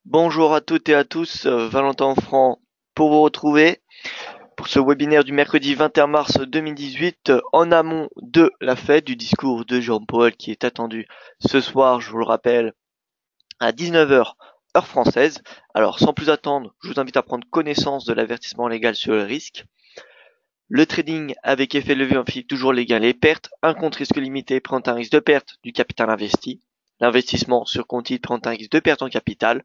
Bonjour à toutes et à tous, Valentin Franc pour vous retrouver pour ce webinaire du mercredi 21 mars 2018 en amont de la fête du discours de Jean-Paul qui est attendu ce soir, je vous le rappelle, à 19 heures heure française. Alors sans plus attendre, je vous invite à prendre connaissance de l'avertissement légal sur le risque. Le trading avec effet levier amplifie toujours les gains et les pertes. Un compte risque limité prend un risque de perte du capital investi. L'investissement sur compte titre prend un risque de perte en capital.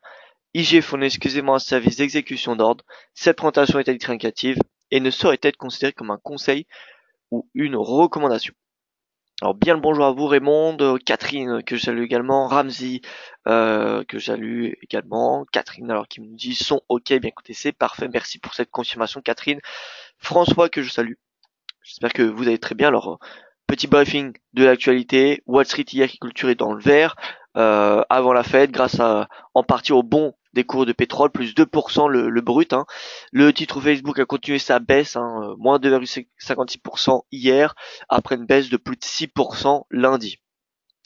IG fournit exclusivement un service d'exécution d'ordre. Cette présentation est à titre indicatif et ne saurait être considérée comme un conseil ou une recommandation. Alors bien le bonjour à vous Raymond, Catherine que je salue également, Ramsey que je salue également, Catherine alors qui me dit son ok, bien écoutez c'est parfait, merci pour cette confirmation Catherine, François que je salue, j'espère que vous allez très bien. Alors petit briefing de l'actualité, Wall Street hier qui clôturait dans le vert avant la fête grâce à en partie au bon des cours de pétrole, plus 2% le brut. Hein. Le titre Facebook a continué sa baisse, hein, moins 2,56% hier, après une baisse de plus de 6% lundi.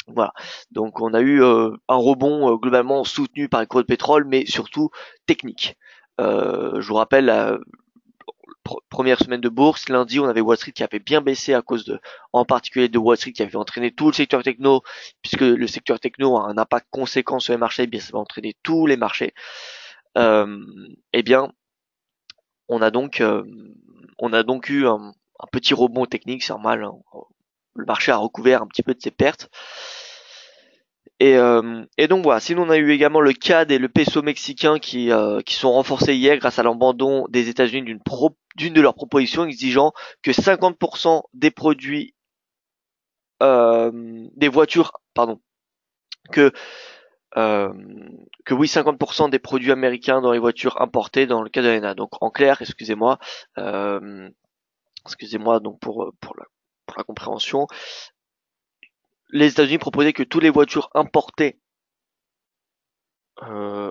Voilà. Donc on a eu un rebond globalement soutenu par les cours de pétrole, mais surtout technique. Je vous rappelle première semaine de bourse, lundi on avait Wall Street qui avait bien baissé à cause de, en particulier de Wall Street qui avait entraîné tout le secteur techno, puisque le secteur techno a un impact conséquent sur les marchés, eh bien ça va entraîner tous les marchés. Eh bien on a donc eu un petit rebond technique, c'est normal, hein. Le marché a recouvert un petit peu de ses pertes. Et donc voilà. Sinon, on a eu également le CAD et le peso mexicain qui sont renforcés hier grâce à l'abandon des États-Unis d'une de leurs propositions exigeant que 50% des produits, des voitures, pardon, que euh, que oui, 50% des produits américains dans les voitures importées dans le cas de l'ANA. Donc en clair, euh, excusez-moi donc pour la compréhension, les États-Unis proposaient que toutes les voitures importées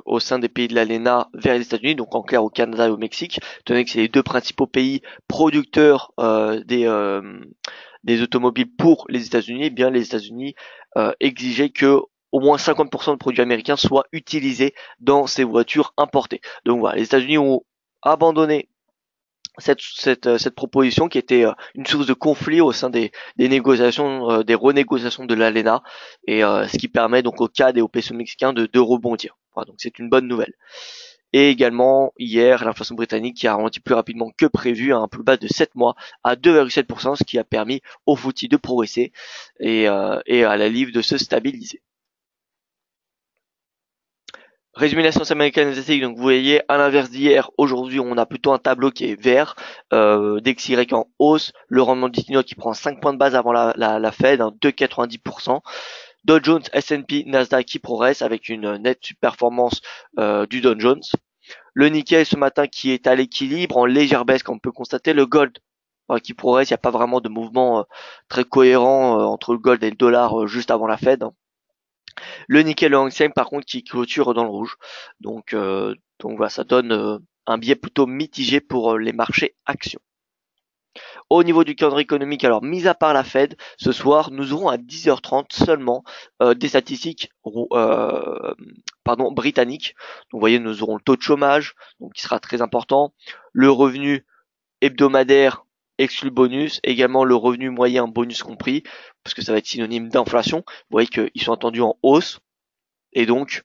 au sein des pays de l'ALENA vers les États-Unis, donc en clair au Canada et au Mexique, étant donné que c'est les deux principaux pays producteurs des automobiles pour les États-Unis, eh bien les États-Unis exigeaient que au moins 50% de produits américains soient utilisés dans ces voitures importées. Donc voilà, les États-Unis ont abandonné cette proposition qui était une source de conflit au sein des négociations, des renégociations de l'ALENA, et ce qui permet donc au CAD et au peso mexicain de rebondir. Voilà, donc c'est une bonne nouvelle. Et également, hier, l'inflation britannique qui a ralenti plus rapidement que prévu à un plus bas de 7 mois à 2,7%, ce qui a permis au FTSE de progresser et à la livre de se stabiliser. Résumé de la science américaine des statistiques, donc vous voyez, à l'inverse d'hier, aujourd'hui on a plutôt un tableau qui est vert, DXY en hausse, le rendement du 10 qui prend 5 points de base avant la Fed, hein, 2,90%, Dow Jones, S&P, Nasdaq qui progresse avec une nette performance du Dow Jones, le Nikkei ce matin qui est à l'équilibre, en légère baisse comme on peut constater, le Gold qui progresse, il n'y a pas vraiment de mouvement très cohérent entre le Gold et le dollar juste avant la Fed, hein. Le nickel et le Hang Seng par contre qui clôture dans le rouge. Donc voilà, ça donne un biais plutôt mitigé pour les marchés actions. Au niveau du calendrier économique, alors mis à part la Fed, ce soir nous aurons à 10h30 seulement des statistiques britanniques. Donc vous voyez, nous aurons le taux de chômage, donc qui sera très important, le revenu hebdomadaire exclu bonus, également le revenu moyen bonus compris, parce que ça va être synonyme d'inflation. Vous voyez qu'ils sont attendus en hausse. Et donc,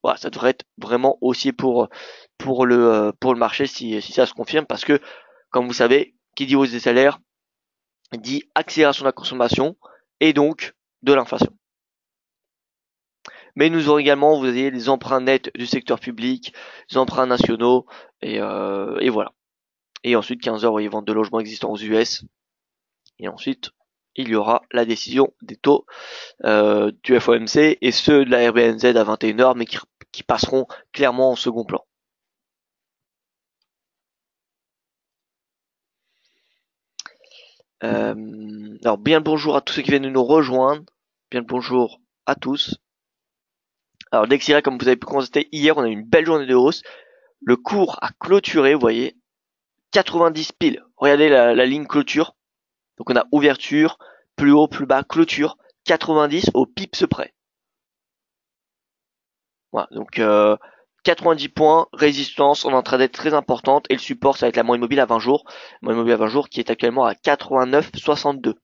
voilà, ça devrait être vraiment haussier pour le marché si ça se confirme, parce que, comme vous savez, qui dit hausse des salaires dit accélération de la consommation et donc de l'inflation. Mais nous aurons également, vous voyez, les emprunts nets du secteur public, les emprunts nationaux, et voilà. Et ensuite, 15 heures, vous voyez, vente de logements existants aux US. Et ensuite, il y aura la décision des taux du FOMC et ceux de la RBNZ à 21h, mais qui passeront clairement en second plan. Alors bien le bonjour à tous ceux qui viennent de nous rejoindre. Bien le bonjour à tous. Alors Dexira, comme vous avez pu constater, hier on a eu une belle journée de hausse. Le cours a clôturé, vous voyez, 90 piles. Regardez la ligne clôture. Donc on a ouverture, plus haut, plus bas, clôture, 90 au pips près. Voilà, donc 90 points, résistance en intraday très importante, et le support ça va être la moyenne mobile à 20 jours. Moyenne mobile à 20 jours qui est actuellement à 89,62.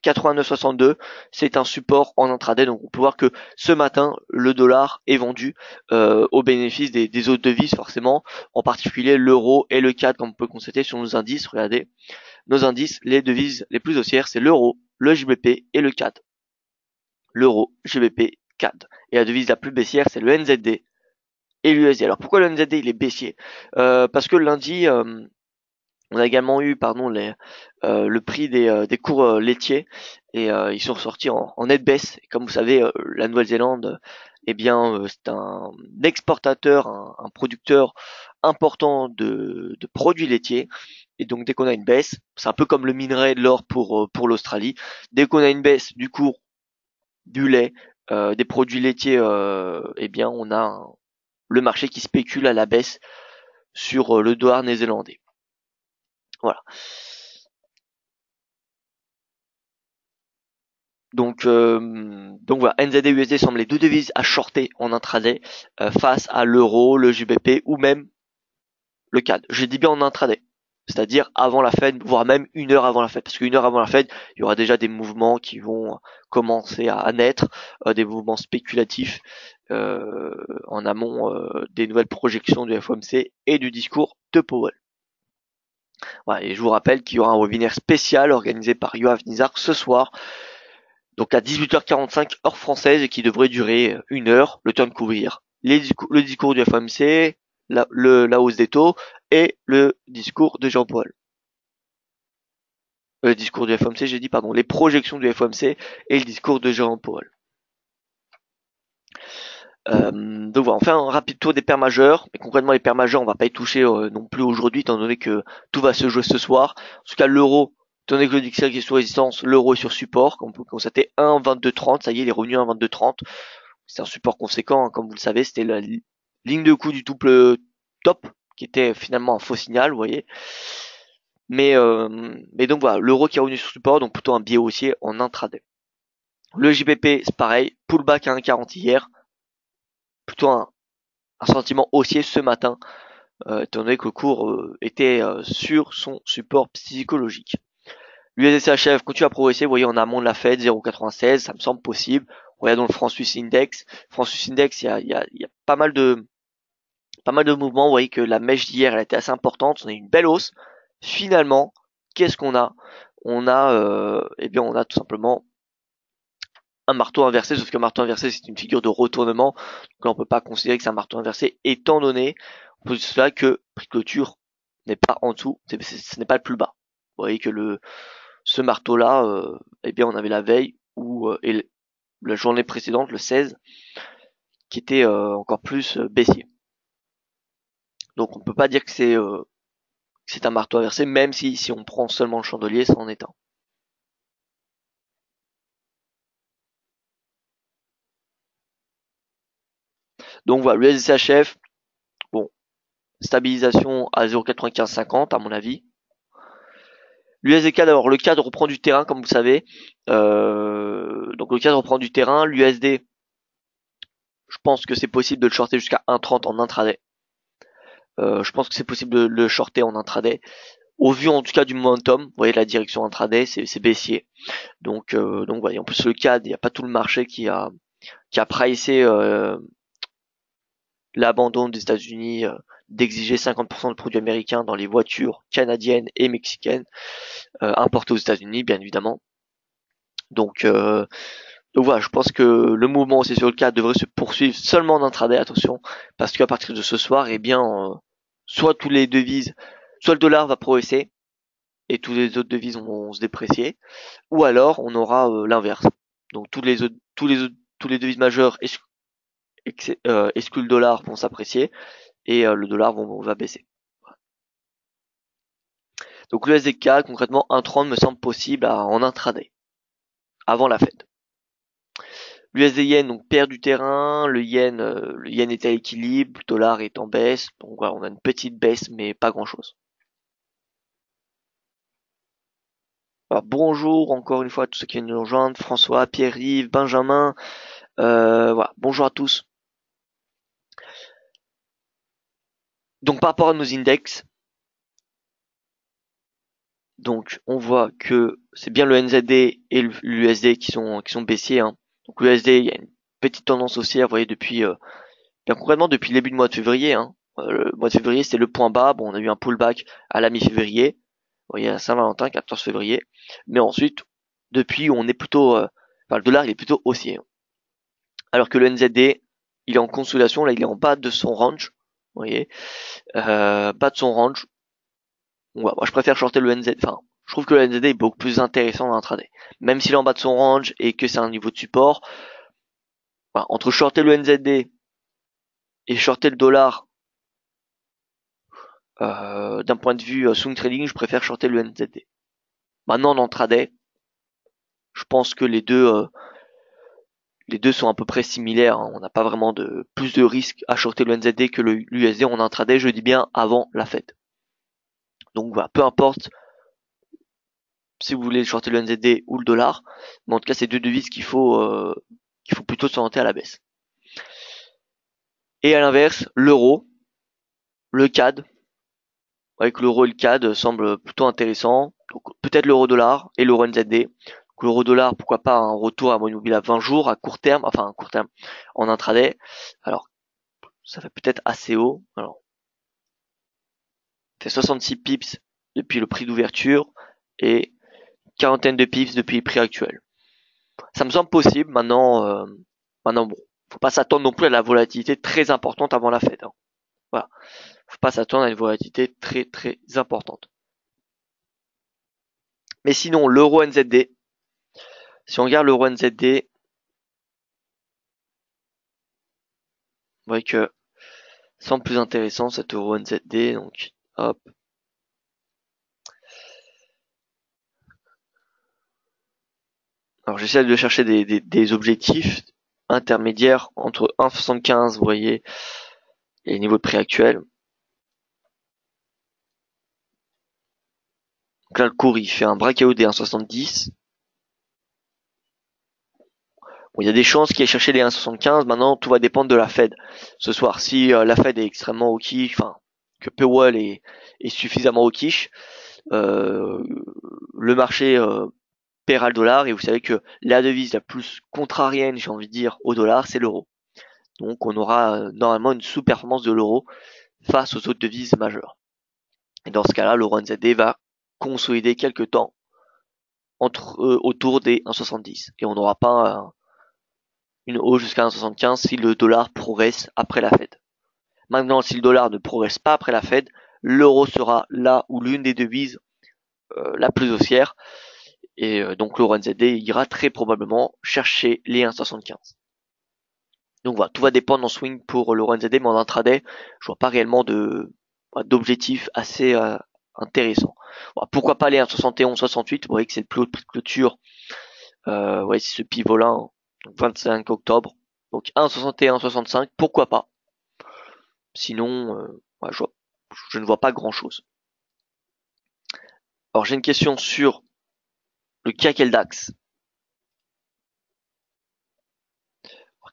89,62, c'est un support en intraday, donc on peut voir que ce matin le dollar est vendu au bénéfice des autres devises forcément, en particulier l'euro et le CAD, comme on peut constater sur nos indices. Regardez, nos indices, les devises les plus haussières, c'est l'euro, le JBP et le CAD. L'euro, JBP, CAD. Et la devise la plus baissière, c'est le NZD et l'USD. Alors pourquoi le NZD il est baissier? Parce que lundi, on a également eu le prix des cours laitiers, et ils sont sortis en nette baisse. Et comme vous savez, la Nouvelle-Zélande, eh bien, c'est un exportateur, un producteur important de produits laitiers. Et donc dès qu'on a une baisse, c'est un peu comme le minerai de l'or pour l'Australie. Dès qu'on a une baisse du cours du lait, des produits laitiers, eh bien, on a le marché qui spécule à la baisse sur le dollar néerlandais. Voilà. Donc voilà, NZD et USD semblent les deux devises à shorter en intraday face à l'euro, le JBP ou même le CAD. J'ai dit bien en intraday, c'est-à-dire avant la Fed, voire même une heure avant la Fed, parce qu'une heure avant la Fed, il y aura déjà des mouvements qui vont commencer à naître, des mouvements spéculatifs en amont des nouvelles projections du FOMC et du discours de Powell. Voilà, et je vous rappelle qu'il y aura un webinaire spécial organisé par Yoav Nizar ce soir, donc à 18h45 heure française, et qui devrait durer une heure, le temps de couvrir le discours du FOMC, la hausse des taux et le discours de Jean-Paul. Le discours du FOMC, j'ai dit pardon, les projections du FOMC et le discours de Jean-Paul. Donc voilà, on fait un rapide tour des paires majeures, mais concrètement les paires majeures, on va pas y toucher non plus aujourd'hui, étant donné que tout va se jouer ce soir. En tout cas, l'euro, étant donné que le DXY est sur résistance, l'euro est sur support, comme on peut constater 1,2230, ça y est, il est revenu à 1,2230. C'est un support conséquent, hein, comme vous le savez, c'était la ligne de coup du double top, qui était finalement un faux signal, vous voyez. Mais donc voilà, l'euro qui est revenu sur support, donc plutôt un biais haussier en intraday. Le JPP, c'est pareil, pullback à 1,40 hier, plutôt un sentiment haussier ce matin, étant donné que le cours était sur son support psychologique. L'USD-CHF continue à progresser, vous voyez en amont de la Fed, 0,96, ça me semble possible. Regardons le franc-suisse index. France-Suisse index, il y a pas mal de mouvements. Vous voyez que la mèche d'hier, elle a été assez importante. On a eu une belle hausse. Finalement, qu'est-ce qu'on a? On a, eh bien, on a tout simplement un marteau inversé, sauf que marteau inversé, c'est une figure de retournement. Donc là, on peut pas considérer que c'est un marteau inversé, étant donné, pour cela que prix de clôture n'est pas en dessous, ce n'est pas le plus bas. Vous voyez que ce marteau-là, eh bien, on avait la veille et la journée précédente, le 16, qui était encore plus baissier. Donc on peut pas dire que c'est un marteau inversé, même si on prend seulement le chandelier, ça en est un. Donc voilà, l'USD-CHF, bon, stabilisation à 0,9550 à mon avis. L'USD-CAD, alors le CAD reprend du terrain, comme vous savez. Donc le CAD reprend du terrain. L'USD, je pense que c'est possible de le shorter jusqu'à 1,30 en intraday. Je pense que c'est possible de le shorter en intraday. Au vu en tout cas du momentum, vous voyez la direction intraday, c'est baissier. Donc voyez, en plus le CAD, il n'y a pas tout le marché qui a pricé l'abandon des États-Unis d'exiger 50% de produits américains dans les voitures canadiennes et mexicaines importées aux États-Unis, bien évidemment. Donc voilà, je pense que le mouvement aussi sur le CAD devrait se poursuivre seulement en intraday, attention, parce qu'à partir de ce soir, eh bien, soit tous les devises, soit le dollar va progresser et toutes les autres devises vont se déprécier, ou alors on aura l'inverse. Donc tous les devises majeures exclu le dollar vont s'apprécier et le dollar va baisser. Donc le SDK, concrètement, 1,30 me semble possible en intraday, avant la Fed. L'USD yen donc perd du terrain, le yen est à l'équilibre, le dollar est en baisse, donc voilà, on a une petite baisse mais pas grand chose. Alors, bonjour encore une fois à tous ceux qui viennent nous rejoindre, François, Pierre-Yves, Benjamin, voilà, bonjour à tous. Donc par rapport à nos index, donc on voit que c'est bien le NZD et l'USD qui sont baissiers. Hein. Donc l'USD, il y a une petite tendance haussière, vous voyez, depuis bien concrètement depuis le début du mois de février. Hein. Le mois de février, c'était le point bas. Bon, on a eu un pullback à la mi-février. Vous voyez, à Saint-Valentin, 14 février. Mais ensuite, depuis, on est plutôt, enfin, le dollar, il est plutôt haussier. Alors que le NZD, il est en consolidation. Là, il est en bas de son range. Vous voyez, bas de son range. Ouais, moi, je préfère shorter le NZ. Enfin, je trouve que le NZD est beaucoup plus intéressant dans l'intraday. Même s'il est en bas de son range et que c'est un niveau de support, voilà, entre shorter le NZD et shorter le dollar, d'un point de vue swing trading, je préfère shorter le NZD. Maintenant, en intraday, je pense que les deux sont à peu près similaires. Hein. On n'a pas vraiment de plus de risque à shorter le NZD que l'USD en intraday, je dis bien avant la Fed. Donc voilà, peu importe si vous voulez shorter le NZD ou le dollar, mais en tout cas, c'est deux devises qu'il faut plutôt s'orienter à la baisse. Et à l'inverse, l'euro, le CAD, avec l'euro et le CAD semble plutôt intéressant. Donc peut-être l'euro-dollar et l'euro NZD. L'euro-dollar, pourquoi pas un retour à moyenne mobile à 20 jours, à court terme, enfin à court terme, en intraday. Alors, ça fait peut-être assez haut. Alors, ça fait 66 pips depuis le prix d'ouverture et quarantaine de pips depuis le prix actuel. Ça me semble possible. Maintenant bon, faut pas s'attendre non plus à la volatilité très importante avant la Fed. Hein. Voilà, faut pas s'attendre à une volatilité très très importante. Mais sinon, l'euro NZD, si on regarde l'euro NZD, vous voyez que ça semble plus intéressant cet euro NZD. Donc, hop. Alors, j'essaie de chercher des objectifs intermédiaires entre 1,75, vous voyez, et les niveaux de prix actuels. Donc là, le cours, il fait un breakout des 1,70. Bon, il y a des chances qu'il aille chercher les 1,75. Maintenant, tout va dépendre de la Fed. Ce soir, si la Fed est extrêmement hawkish, enfin, que Powell est suffisamment hawkish, le marché paiera le dollar. Et vous savez que la devise la plus contrarienne, j'ai envie de dire, au dollar, c'est l'euro. Donc, on aura normalement une sous-performance de l'euro face aux autres devises majeures. Et dans ce cas-là, l'euro NZD va consolider quelques temps autour des 1,70. Et on n'aura pas une hausse jusqu'à 1,75 si le dollar progresse après la Fed. Maintenant, si le dollar ne progresse pas après la Fed, l'euro sera là où l'une des devises la plus haussière. Et donc l'euro NZD ira très probablement chercher les 1,75. Donc voilà, tout va dépendre en swing pour l'euro NZD, mais en intraday, je vois pas réellement d'objectif assez intéressant. Voilà, pourquoi pas les 1,71, 68, vous voyez que c'est le plus haut prix de clôture. Vous voyez, c'est ce pivot là, hein, 25 octobre. Donc 1,61, 65, pourquoi pas. Sinon, ouais, je ne vois pas grand chose. Alors j'ai une question sur le CAC et le DAX.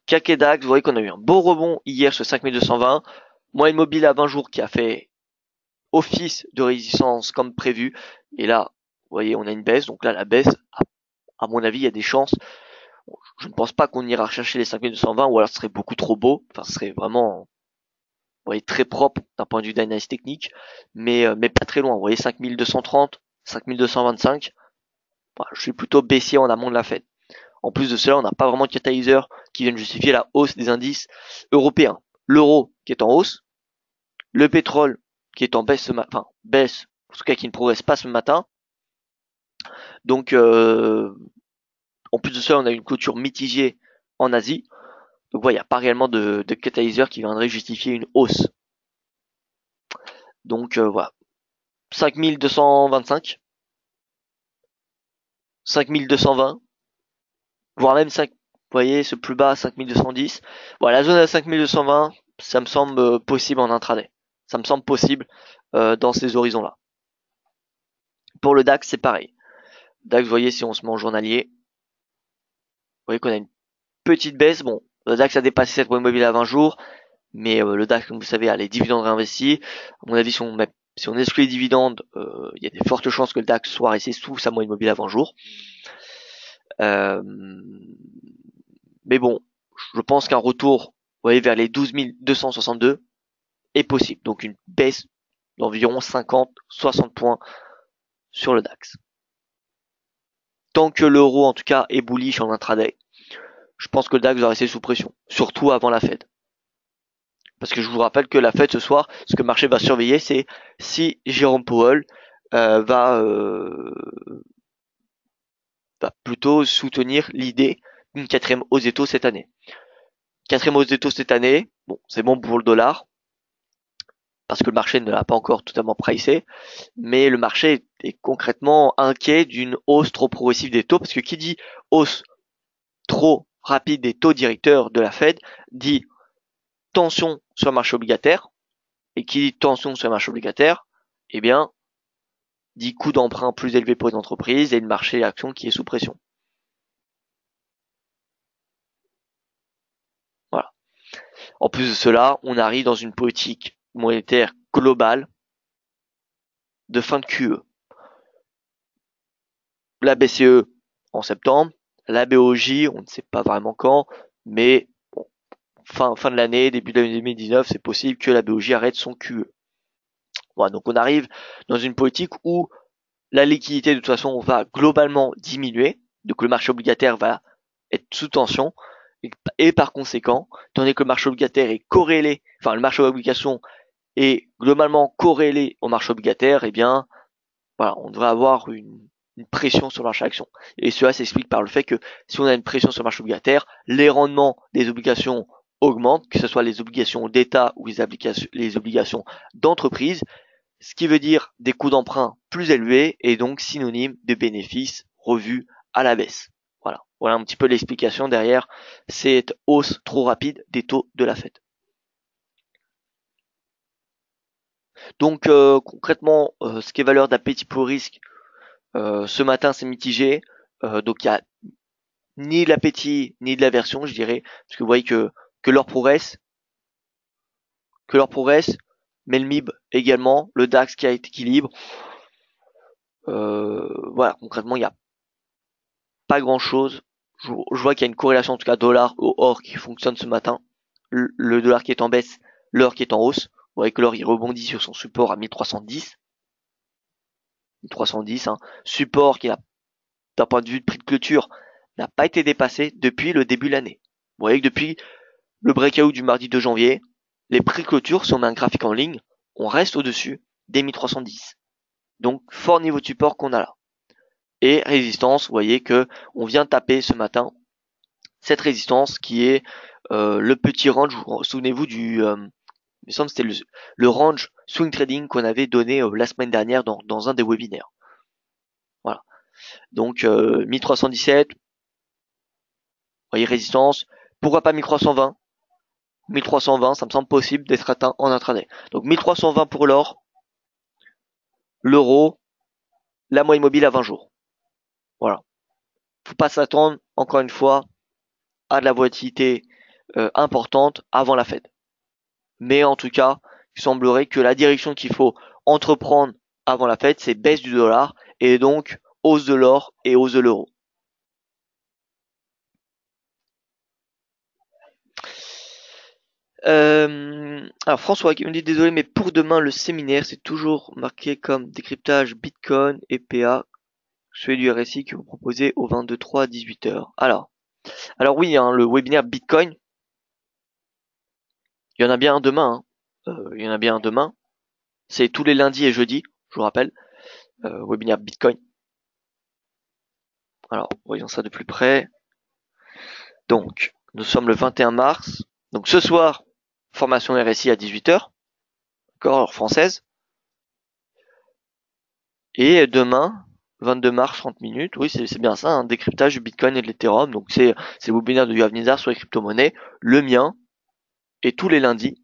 CAC et DAX, vous voyez qu'on a eu un beau rebond hier sur 5220. Moyenne mobile à 20 jours qui a fait office de résistance comme prévu. Et là, vous voyez, on a une baisse. Donc là, la baisse, à mon avis, il y a des chances. Je ne pense pas qu'on ira chercher les 5220 ou alors ce serait beaucoup trop beau. Enfin, ce serait vraiment, vous voyez, très propre d'un point de vue d'analyse technique. Mais pas très loin. Vous voyez, 5230, 5225. Voilà, je suis plutôt baissier en amont de la Fed. En plus de cela, on n'a pas vraiment de catalyseur qui vienne justifier la hausse des indices européens. L'euro qui est en hausse, le pétrole qui est en baisse enfin baisse, en tout cas qui ne progresse pas ce matin. Donc en plus de cela, on a une clôture mitigée en Asie. Donc voilà, il n'y a pas réellement de catalyseur qui viendrait justifier une hausse. Donc voilà. 5225, 5220, voire même 5, vous voyez, ce plus bas, 5210. Voilà, la zone à 5220, ça me semble possible en intraday. Ça me semble possible dans ces horizons-là. Pour le DAX, c'est pareil. DAX, vous voyez, si on se met en journalier, vous voyez qu'on a une petite baisse. Bon, le DAX a dépassé cette moyenne mobile à 20 jours, Mais le DAX, comme vous savez, a les dividendes réinvestis. À mon avis, si on exclut les dividendes, il y a des fortes chances que le DAX soit resté sous sa moyenne mobile avant jour. Euh, mais bon, je pense qu'un retour, vous voyez, vers les 12 262 est possible. Donc une baisse d'environ 50-60 points sur le DAX. Tant que l'euro, en tout cas, est bullish en intraday, je pense que le DAX va rester sous pression, surtout avant la Fed. Parce que je vous rappelle que la Fed ce soir, ce que le marché va surveiller, c'est si Jérôme Powell va plutôt soutenir l'idée d'une quatrième hausse des taux cette année. Quatrième hausse des taux cette année, bon, c'est bon pour le dollar, parce que le marché ne l'a pas encore totalement pricé, mais le marché est concrètement inquiet d'une hausse trop progressive des taux, parce que qui dit hausse trop rapide des taux directeurs de la Fed dit tension sur le marché obligataire, et qui dit tension sur le marché obligataire, eh bien, dit coût d'emprunt plus élevé pour les entreprises et le marché action qui est sous pression. Voilà. En plus de cela, on arrive dans une politique monétaire globale de fin de QE. La BCE en septembre, la BOJ, on ne sait pas vraiment quand, mais bon, fin de l'année, début de l'année 2019, c'est possible que la BOJ arrête son QE. Voilà, donc on arrive dans une politique où la liquidité de toute façon va globalement diminuer, donc le marché obligataire va être sous tension, et par conséquent, tandis que le marché obligataire est corrélé, enfin le marché obligation est globalement corrélé au marché obligataire, eh bien voilà, on devrait avoir une pression sur le marché action. Et cela s'explique par le fait que si on a une pression sur le marché obligataire, les rendements des obligations augmentent, que ce soit les obligations d'État ou les obligations d'entreprise, ce qui veut dire des coûts d'emprunt plus élevés et donc synonyme de bénéfices revus à la baisse. Voilà un petit peu l'explication derrière cette hausse trop rapide des taux de la Fed. Donc concrètement, ce qui est valeur d'appétit pour risque, ce matin c'est mitigé. Donc il y a ni de l'appétit ni de l'aversion, je dirais, parce que vous voyez que l'or progresse, mais le MIB également, le DAX qui a été équilibre. Voilà, concrètement il n'y a pas grand chose. Je vois qu'il y a une corrélation en tout cas dollar au or qui fonctionne ce matin. Le dollar qui est en baisse, l'or qui est en hausse. Vous voyez que l'or il rebondit sur son support à 1310. 1310, hein. Support qui d'un point de vue de prix de clôture n'a pas été dépassé depuis le début de l'année. Vous voyez que depuis le breakout du mardi 2 janvier, les prix de clôture, si on met un graphique en ligne, on reste au-dessus des 1310. Donc fort niveau de support qu'on a là. Et résistance, vous voyez que on vient taper ce matin cette résistance qui est le petit range, souvenez-vous du il me semble que c'était le range swing trading qu'on avait donné la semaine dernière dans un des webinaires. Voilà. Donc 1317, vous voyez résistance, pourquoi pas 1320? 1320, ça me semble possible d'être atteint en intraday. Donc 1320 pour l'or, l'euro, la moyenne mobile à 20 jours. Voilà. Faut pas s'attendre, encore une fois, à de la volatilité importante avant la Fed. Mais en tout cas, il semblerait que la direction qu'il faut entreprendre avant la Fed, c'est baisse du dollar et donc hausse de l'or et hausse de l'euro. Alors François qui me dit désolé mais pour demain le séminaire c'est toujours marqué comme décryptage Bitcoin et PA, celui du RSI que vous proposez au 22-3 à 18h. Alors oui, hein, le webinaire Bitcoin, il y en a bien un demain. Hein. Il y en a bien un demain. C'est tous les lundis et jeudis, je vous rappelle. Webinaire Bitcoin. Alors voyons ça de plus près. Donc nous sommes le 21 mars. Donc ce soir, formation RSI à 18h, d'accord, heure française. Et demain, 22 mars, 30 minutes, oui, c'est bien ça, un décryptage du Bitcoin et de l'Ethereum. Donc c'est le webinaire de Yoav Nizar sur les crypto-monnaies, le mien, et tous les lundis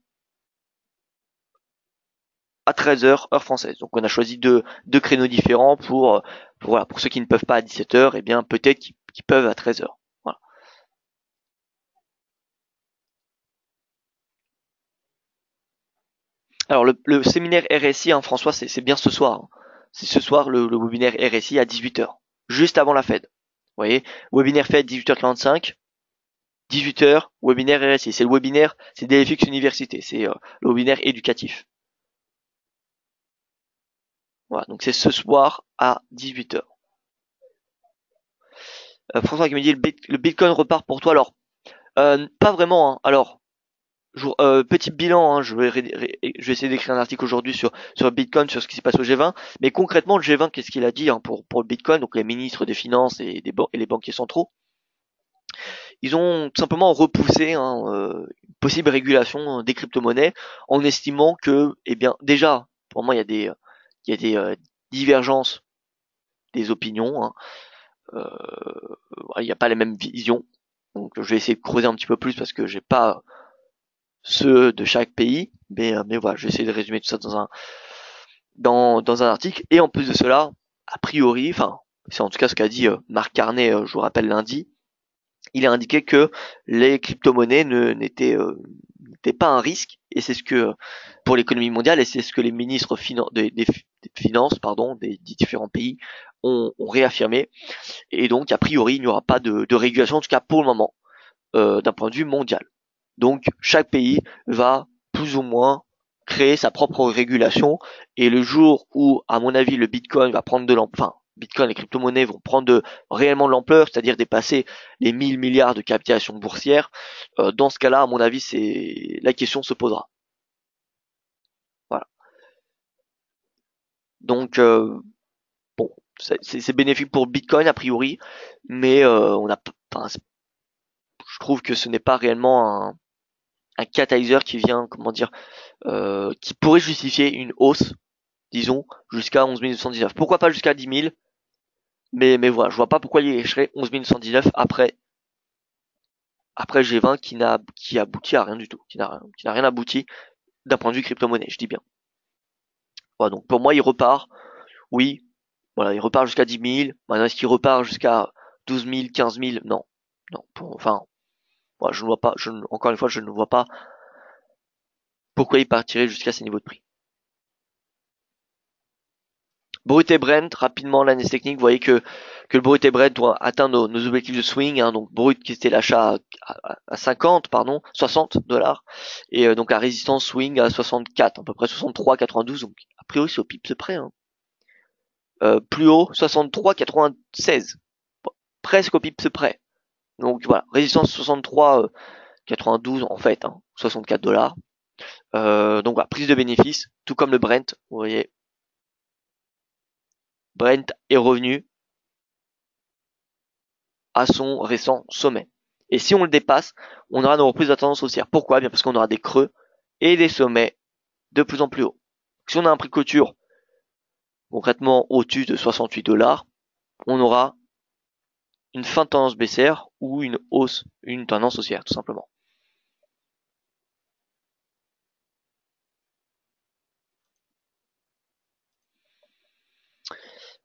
à 13h, heure française. Donc on a choisi deux créneaux différents pour voilà, pour ceux qui ne peuvent pas à 17h, et bien peut-être qu'ils peuvent à 13h. Voilà. Alors le séminaire RSI, hein, François, c'est bien ce soir, hein. C'est ce soir le webinaire RSI à 18h, juste avant la Fed. Vous voyez, webinaire Fed 18h45, 18h, webinaire RSI. C'est le webinaire, c'est DFX Université, c'est le webinaire éducatif. Voilà, donc c'est ce soir à 18h. François qui me dit le Bitcoin repart pour toi. Alors, pas vraiment, hein. Alors, petit bilan, hein, je vais essayer d'écrire un article aujourd'hui sur le Bitcoin, sur ce qui s'est passé au G20. Mais concrètement, le G20, qu'est-ce qu'il a dit, hein, pour le Bitcoin, donc les ministres des Finances et les banquiers centraux, ils ont tout simplement repoussé, hein, une possible régulation des crypto-monnaies en estimant que, eh bien, déjà, pour moi, il y a des divergences des opinions, hein. Il n'y a pas les mêmes visions. Donc, je vais essayer de creuser un petit peu plus parce que j'ai pas ceux de chaque pays, mais voilà, je vais essayer de résumer tout ça dans un article. Et en plus de cela, a priori, enfin, c'est en tout cas ce qu'a dit Marc Carnet, je vous rappelle lundi, il a indiqué que les crypto-monnaies n'étaient pas un risque, et c'est ce que pour l'économie mondiale, et c'est ce que les ministres des finances, pardon, des différents pays ont réaffirmé. Et donc, a priori, il n'y aura pas de régulation, en tout cas pour le moment, d'un point de vue mondial. Donc, chaque pays va plus ou moins créer sa propre régulation, et le jour où, à mon avis, le Bitcoin va prendre de l'ampleur, enfin, Bitcoin et crypto-monnaies vont prendre réellement de l'ampleur, c'est-à-dire dépasser les 1000 milliards de capitalisation boursière, dans ce cas-là, à mon avis, la question se posera. Voilà. Donc, bon, c'est bénéfique pour Bitcoin a priori, mais enfin, je trouve que ce n'est pas réellement un catalyseur qui vient, comment dire, qui pourrait justifier une hausse, disons, jusqu'à 11 919. Pourquoi pas jusqu'à 10 000, mais voilà, je vois pas pourquoi il serait 11 919 après G20 qui aboutit à rien du tout, qui n'a rien abouti d'un point de vue crypto-monnaie, je dis bien. Voilà, donc pour moi, il repart, oui, voilà, il repart jusqu'à 10 000. Maintenant, est-ce qu'il repart jusqu'à 12 000, 15 000? Non, non, enfin, voilà, je ne vois pas, encore une fois, je ne vois pas pourquoi il partirait jusqu'à ces niveaux de prix. Brut et Brent, rapidement l'analyse technique, vous voyez que le Brut et Brent doit atteindre nos objectifs de swing, hein, donc Brut qui était l'achat à 50, pardon, 60 dollars, et donc la résistance swing à 64, à peu près 63, 92, donc a priori c'est au pips près, hein. Plus haut, 63, 96, presque au pips près. Donc voilà, résistance 63, 92 en fait, hein, 64 dollars. Donc voilà, prise de bénéfice, tout comme le Brent, vous voyez, Brent est revenu à son récent sommet. Et si on le dépasse, on aura une reprise de tendance haussière. Pourquoi? Bien parce qu'on aura des creux et des sommets de plus en plus hauts. Si on a un prix de clôture concrètement au-dessus de 68 dollars, on aura une fin de tendance baissière ou une hausse, une tendance haussière tout simplement.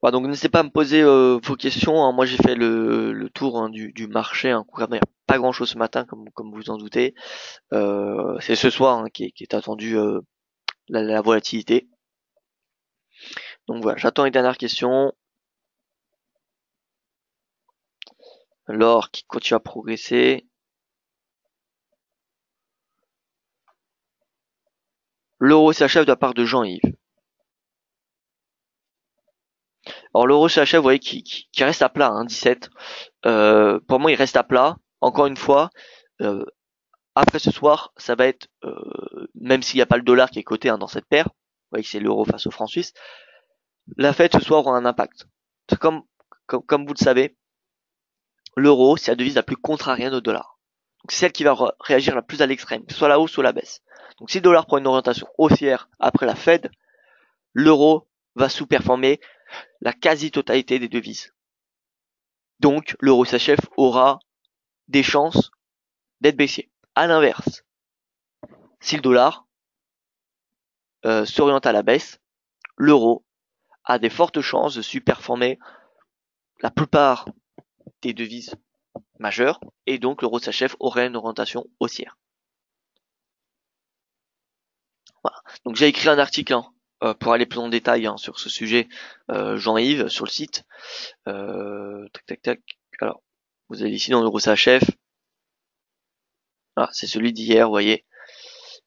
Voilà, donc n'hésitez pas à me poser vos questions, hein. Moi j'ai fait le tour, hein, du marché, hein. Concrètement, il n'y a pas grand chose ce matin comme vous en doutez. C'est ce soir, hein, qui est attendu la volatilité. Donc voilà, j'attends les dernières questions. L'or qui continue à progresser. L'euro s'achève de la part de Jean-Yves. Alors l'euro s'achève, vous voyez, qui reste à plat, hein, 17. Pour moi, il reste à plat. Encore une fois, euh, après ce soir, ça va être, même s'il n'y a pas le dollar qui est coté, hein, dans cette paire, vous voyez que c'est l'euro face au franc suisse, la Fed ce soir aura un impact. Comme vous le savez, l'euro, c'est la devise la plus contrarienne au dollar. Donc c'est celle qui va réagir la plus à l'extrême, soit la hausse, soit la baisse. Donc si le dollar prend une orientation haussière après la Fed, l'euro va sous-performer la quasi-totalité des devises. Donc l'euro CHF aura des chances d'être baissier. À l'inverse, si le dollar s'oriente à la baisse, l'euro a des fortes chances de surperformer la plupart des devises majeures, et donc l'euro CHF aurait une orientation haussière. Voilà. Donc j'ai écrit un article pour aller plus en détail sur ce sujet, Jean-Yves, sur le site. Tac tac tac. Alors, vous allez ici dans l'EuroSachef. Voilà, c'est celui d'hier, vous voyez.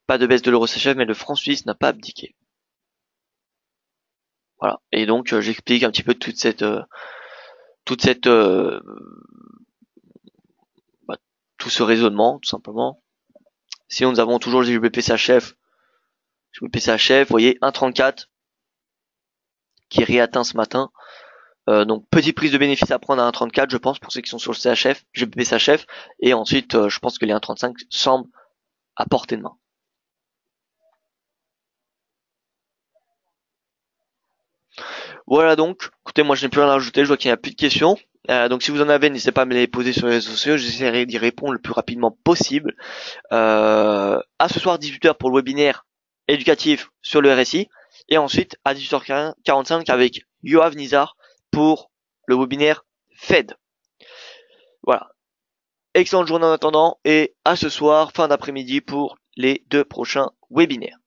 Pas de baisse de l'EuroSachef, mais le franc suisse n'a pas abdiqué. Voilà. Et donc j'explique un petit peu toute cette bah, tout ce raisonnement, tout simplement. Sinon nous avons toujours le GBP-CHF. GBP-CHF, vous voyez, 1,34 qui est réatteint ce matin. Donc petite prise de bénéfice à prendre à 1,34 je pense pour ceux qui sont sur le CHF, GBP-CHF. Et ensuite je pense que les 1,35 semblent à portée de main. Voilà donc, écoutez, moi je n'ai plus rien à rajouter, je vois qu'il n'y a plus de questions. Donc si vous en avez, n'hésitez pas à me les poser sur les réseaux sociaux, j'essaierai d'y répondre le plus rapidement possible. À ce soir 18h pour le webinaire éducatif sur le RSI. Et ensuite à 18h45 avec Yoav Nizar pour le webinaire Fed. Voilà. Excellente journée en attendant et à ce soir, fin d'après-midi pour les 2 prochains webinaires.